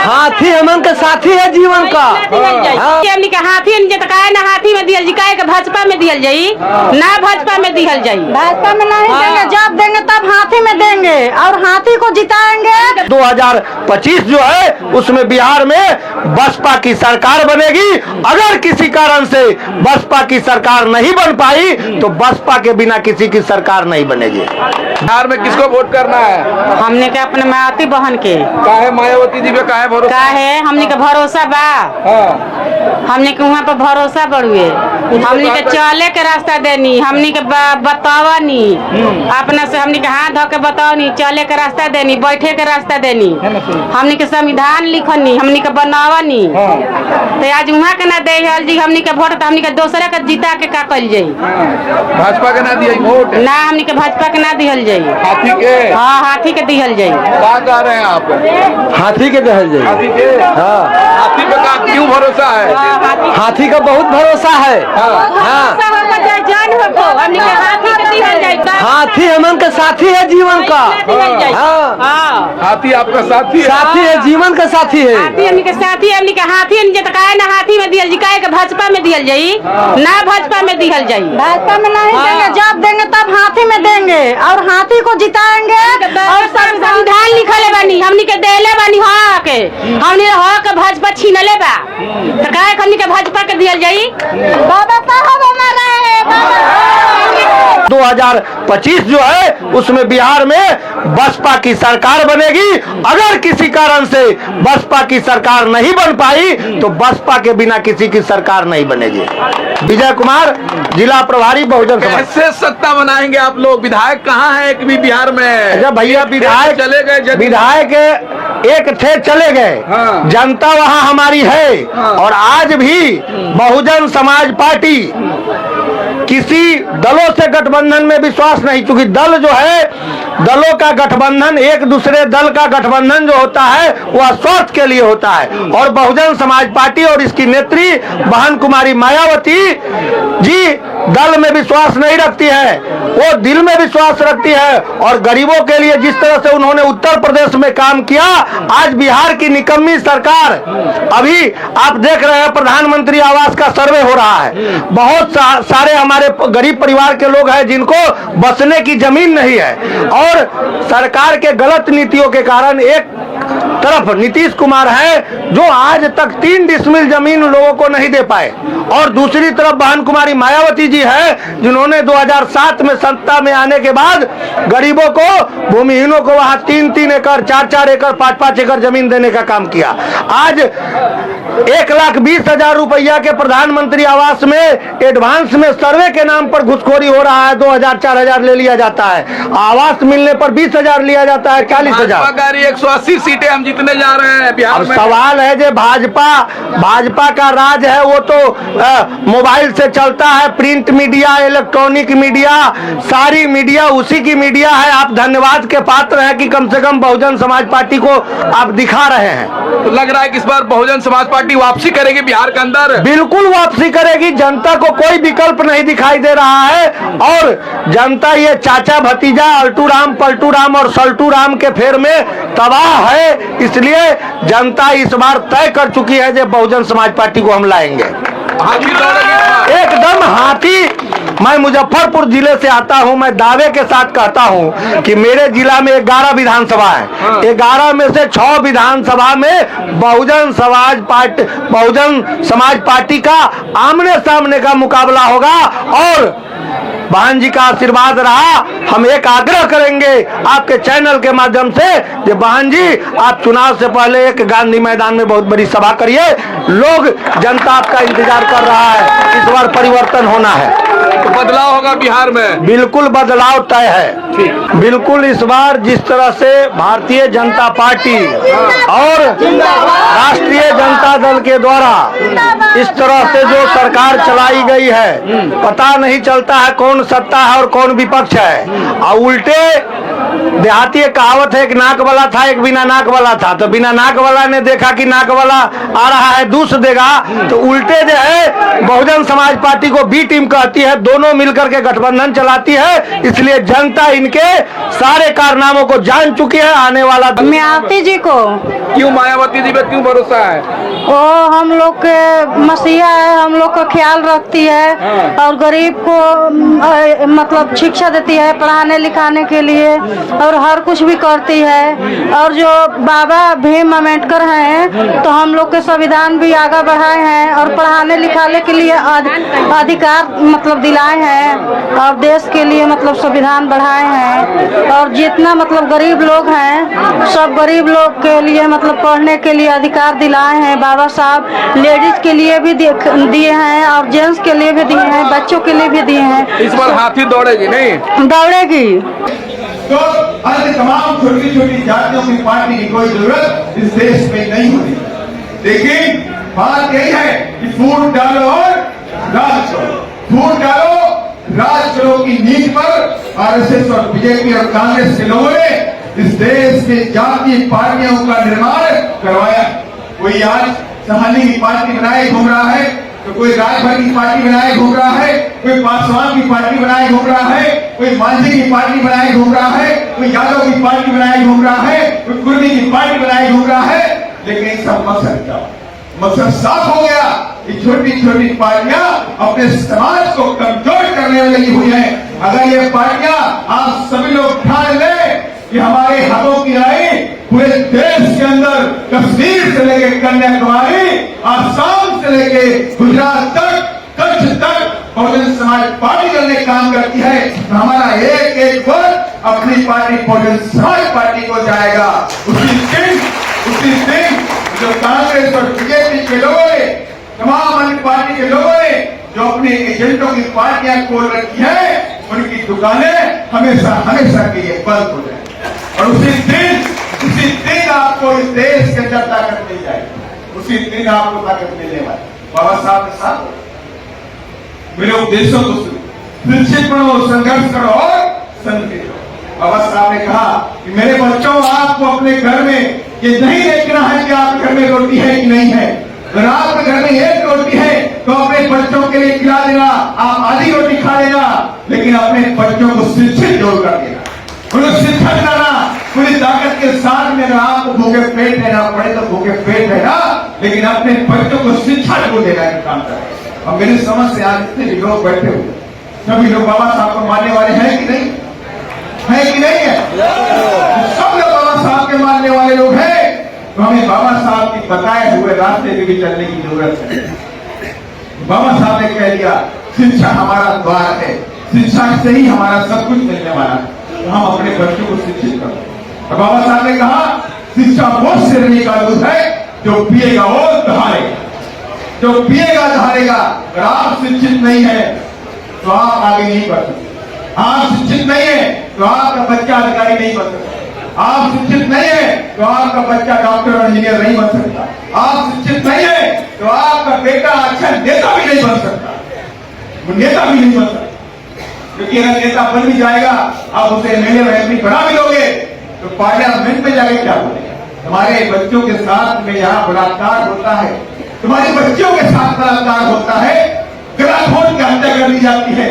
हाथी हमन के साथी है जीवन का। हमनी के हाथी ना हाथी में दियल जाए के भाजपा में दियल जाई, ना भाजपा में दियल जाई। भाजपा में नहीं देंगे, जब देंगे तब हाथी में देंगे और हाथी को जिताएंगे। 2025 जो है उसमें बिहार में बसपा की सरकार बनेगी। अगर किसी कारण से बसपा की सरकार नहीं बन पाई तो बसपा के बिना किसी की सरकार नहीं बनेगी। बिहार में किसको वोट करना है? हमने के अपने मायावती बहन के। काहे मायावती जी पे काहे भरोसा? काहे हमने के भरोसा बा। हमने के वहाँ पर भरोसा बढ़ुए। हमने के चले के रास्ता देनी, हमने के बतावनी अपना से, हमने के हाथ धो के बतावनी, चले के रास्ता देनी, बैठे के रास्ता देनी, हमने के संविधान लिखनी, हमने के बनावनी। तो आज वहाँ के ना दे जी हमने के वोट, तो हमने के दूसरे के जीता के का कल जाई। भाजपा के ना दिया वोट? ना हमने के भाजपा के ना दिहल जाई। हाथी के? हाँ हाथी के दिहल जाई। क्या कह रहे हैं आप? हाथी के दिहल जाई। हाथी के? हाँ। हाथी पे का क्यों भरोसा है? हाथी का बहुत भरोसा है। हाथी हमन के साथी है जीवन का। हाथी आपका साथी है? साथी है, जीवन का साथी है। हाथी हमनी के साथी, हमनी के हाथी ना हाथी में दियल जाए के भाजपा में दियल जाई, ना भाजपा में दियल जाई। भाजपा में नहीं देंगे, जब देंगे तब हाथी में देंगे और हाथी को जिताएंगे। और संविधान लिखले बानी, हमनी के देले बानी हक के, हमनी हक के भाजपा छीनले बा, तो काहे हमनी के भाजपा के दियल जाई। बाबा साहब हमारा है। 2025 जो है उसमें बिहार में बसपा की सरकार बनेगी। अगर किसी कारण से बसपा की सरकार नहीं बन पाई तो बसपा के बिना किसी की सरकार नहीं बनेगी। विजय कुमार, जिला प्रभारी बहुजन समाज। कैसे सत्ता बनाएंगे आप लोग? विधायक कहाँ है एक भी बिहार में? जब भैया विधायक चले गए, विधायक एक थे चले गए। जनता वहाँ हमारी है। और आज भी बहुजन समाज पार्टी किसी दलों से गठबंधन में विश्वास नहीं, क्योंकि दल जो है, दलों का गठबंधन, एक दूसरे दल का गठबंधन जो होता है वह स्वार्थ के लिए होता है। और बहुजन समाज पार्टी और इसकी नेत्री बहन कुमारी मायावती जी दल में विश्वास नहीं रखती है, वो दिल में विश्वास रखती है। और गरीबों के लिए जिस तरह से उन्होंने उत्तर प्रदेश में काम किया, आज बिहार की निकम्मी सरकार, अभी आप देख रहे हैं प्रधानमंत्री आवास का सर्वे हो रहा है। बहुत सारे हमारे गरीब परिवार के लोग हैं जिनको बसने की जमीन नहीं है। और सरकार के गलत नीतियों के कारण एक तरफ नीतीश कुमार है जो आज तक 3 डिसमिल जमीन लोगों को नहीं दे पाए, और दूसरी तरफ बहन कुमारी मायावती जी है जिन्होंने 2007 में सत्ता में आने के बाद गरीबों को, भूमिहीनों को वहां 3-3 एकड़, 4-4 एकड़, 5-5 एकड़ जमीन देने का काम किया। आज 1,20,000 रुपया के प्रधानमंत्री आवास में एडवांस में सर्वे के नाम पर घुसखोरी हो रहा है। 2,000-4,000 ले लिया जाता है, आवास मिलने पर 20,000 लिया जाता है, 40,000। 180 सीटें हम जीतने जा रहे हैं बिहार में। सवाल है जो भाजपा का राज है वो तो मोबाइल से चलता है, प्रिंट मीडिया, इलेक्ट्रॉनिक मीडिया, सारी मीडिया उसी की मीडिया है। आप धन्यवाद के पात्र हैं कि कम से कम बहुजन समाज पार्टी को आप दिखा रहे हैं। तो लग रहा है कि इस बार बहुजन समाज पार्टी वापसी करेगी बिहार के अंदर? बिल्कुल वापसी करेगी। जनता को कोई विकल्प नहीं दिखाई दे रहा है और जनता ये चाचा भतीजा अल्टू राम, पलटू राम और सल्टू राम के फेर में तबाह है। इसलिए जनता इस बार तय कर चुकी है कि बहुजन समाज पार्टी को हम लाएंगे। एकदम हाथी। मैं मुजफ्फरपुर जिले से आता हूं, मैं दावे के साथ कहता हूं कि मेरे जिला में 11 विधानसभा है। 11 में से 6 विधानसभा में बहुजन समाज पार्टी का आमने सामने का मुकाबला होगा। और बहन जी का आशीर्वाद रहा, हम एक आग्रह करेंगे आपके चैनल के माध्यम से कि बहन जी आप चुनाव से पहले एक गांधी मैदान में बहुत बड़ी सभा करिए। लोग, जनता आपका इंतजार कर रहा है, इस बार परिवर्तन होना है, तो बदलाव होगा बिहार में। बिल्कुल बदलाव तय है। बिल्कुल इस बार जिस तरह से भारतीय जनता पार्टी और राष्ट्रीय जनता दल के द्वारा इस तरह से जो सरकार चलाई गई है, पता नहीं चलता है कौन सत्ता है और कौन विपक्ष है। और उल्टे देहाती एक कहावत है, एक नाक वाला था एक बिना नाक वाला था। तो बिना नाक वाला ने देखा कि नाक वाला आ रहा है दूस देगा, तो उल्टे जो है बहुजन समाज पार्टी को बी टीम कहती है, दोनों मिलकर के गठबंधन चलाती है। इसलिए जनता इनके सारे कारनामों को जान चुकी है। आने वाला मायावती जी को क्यों मायावती जी पे क्यों भरोसा है? वो हम लोग के मसीहा है, हम लोग का ख्याल रखती है और गरीब को मतलब शिक्षा देती है पढ़ाने लिखाने के लिए, और हर कुछ भी करती है। और जो बाबा भीम अम्बेडकर हैं तो हम लोग के संविधान भी आगे बढ़ाए हैं और पढ़ाने लिखाने के लिए अधिकार मतलब दिलाए हैं, और देश के लिए मतलब संविधान बढ़ाए हैं। और जितना मतलब गरीब लोग हैं सब गरीब लोग के लिए मतलब पढ़ने के लिए अधिकार दिलाए हैं बाबा साहब। लेडीज के लिए भी दिए हैं और जेंट्स के लिए भी दिए हैं, बच्चों के लिए भी दिए हैं। इस बार हाथी दौड़ेगी नहीं? दौड़ेगी। तो अन्य तमाम छोटी छोटी जातियों की पार्टी की कोई जरूरत इस देश में नहीं होती। लेकिन बात यही है कि फूट डालो और राज करो, फूट डालो राज करो की नीति पर आरएसएस और बीजेपी और कांग्रेस के लोगों ने इस देश के जातीय पार्टियों का निर्माण करवाया। कोई आज सहानी की पार्टी बनाए घूम रहा है, तो कोई राजभर की पार्टी बनाए घूम रहा है, कोई पासवान की पार्टी बनाए घूम रहा है, कोई मांझी की पार्टी बनाए घूम रहा है, कोई यादव की पार्टी बनाए घूम रहा है, कोई कुर्मी की पार्टी बनाए घूम रहा है। लेकिन सब मकसद क्या? मकसद साफ हो गया कि छोटी छोटी पार्टियां अपने समाज को कमजोर करने में लगी हुई हैं। अगर ये पार्टियां आप सभी लोग ठान लें कि हमारे हाथों की राय पूरे देश के अंदर कश्मीर से लेके कन्याकुमारी, आसाम से लेके गुजरात तक, कच्छ तक बहुजन समाज पार्टी करने काम करती है, तो हमारा एक एक वोट अपनी पार्टी बहुजन समाज पार्टी को जाएगा। उसी दिन जो कांग्रेस और बीजेपी के लोगों ने, तमाम अन्य पार्टी के लोगों ने जो अपने एजेंटों की पार्टियां खोल रखी है, उनकी दुकानें हमेशा हमेशा के लिए बंद हो जाए। और उसी दिन आपको इस देश के अंदर ताकत मिल जाएगी, उसी दिन आपको ताकत मिलने वाली। बाबा साहब के साथ मेरे उद्देश्यों को सुनिश्चित बनो, संघर्ष करो और संगठित करो। बाबा साहब ने कहा कि मेरे बच्चों, आपको अपने घर में ये नहीं देखना है कि आप घर में रोटी है कि नहीं है। अगर आपके घर में एक रोटी है तो अपने बच्चों के लिए खिला देना, आप आधी रोटी खा लेना, लेकिन अपने बच्चों को शिक्षित जरूर कर देना, उन्हें शिक्षा दिलाना पूरी ताकत के साथ में। अगर आपको भूखे पेट रहना पड़े तो भूखे पेट रहना, लेकिन अपने बच्चों को शिक्षा जरूर देना है काम करें। और मेरी समझ से आज जितने भी लोग बैठे हुए सभी लोग बाबा साहब को मानने वाले हैं कि नहीं है? कि नहीं है? सब लोग बाबा साहब के मानने वाले लोग हैं, तो हमें बाबा साहब की बताए हुए रास्ते पे भी चलने की जरूरत है। बाबा साहब ने कह दिया शिक्षा हमारा द्वार है, शिक्षा से ही हमारा सब कुछ मिलने वाला है, तो हम अपने बच्चों को शिक्षित करें। और बाबा साहब ने कहा शिक्षा वो शेरनी का दूध है जो पिएगा वो दहाड़ेगा, जो पिएगा दहाड़ेगा। अगर आप शिक्षित नहीं है तो आप आगे नहीं बढ़ सकते, आप शिक्षित नहीं है तो आपका बच्चा अधिकारी नहीं बन सकता, आप शिक्षित नहीं है तो आपका बच्चा डॉक्टर और इंजीनियर नहीं बन सकता, आप शिक्षित नहीं है तो आपका बेटा अच्छा नेता भी नहीं बन सकता, वो नेता भी नहीं बन सकता। क्योंकि अगर नेता बन भी जाएगा, आप उसे एमएलए और एमपी बना भी लोगे तो पार्लियामेंट में जाके क्या बोलेगा? तुम्हारे बच्चों के साथ में यहाँ बलात्कार होता है, तुम्हारी बच्चियों के साथ बलात्कार होता है, गला घोट के हत्या कर दी जाती है,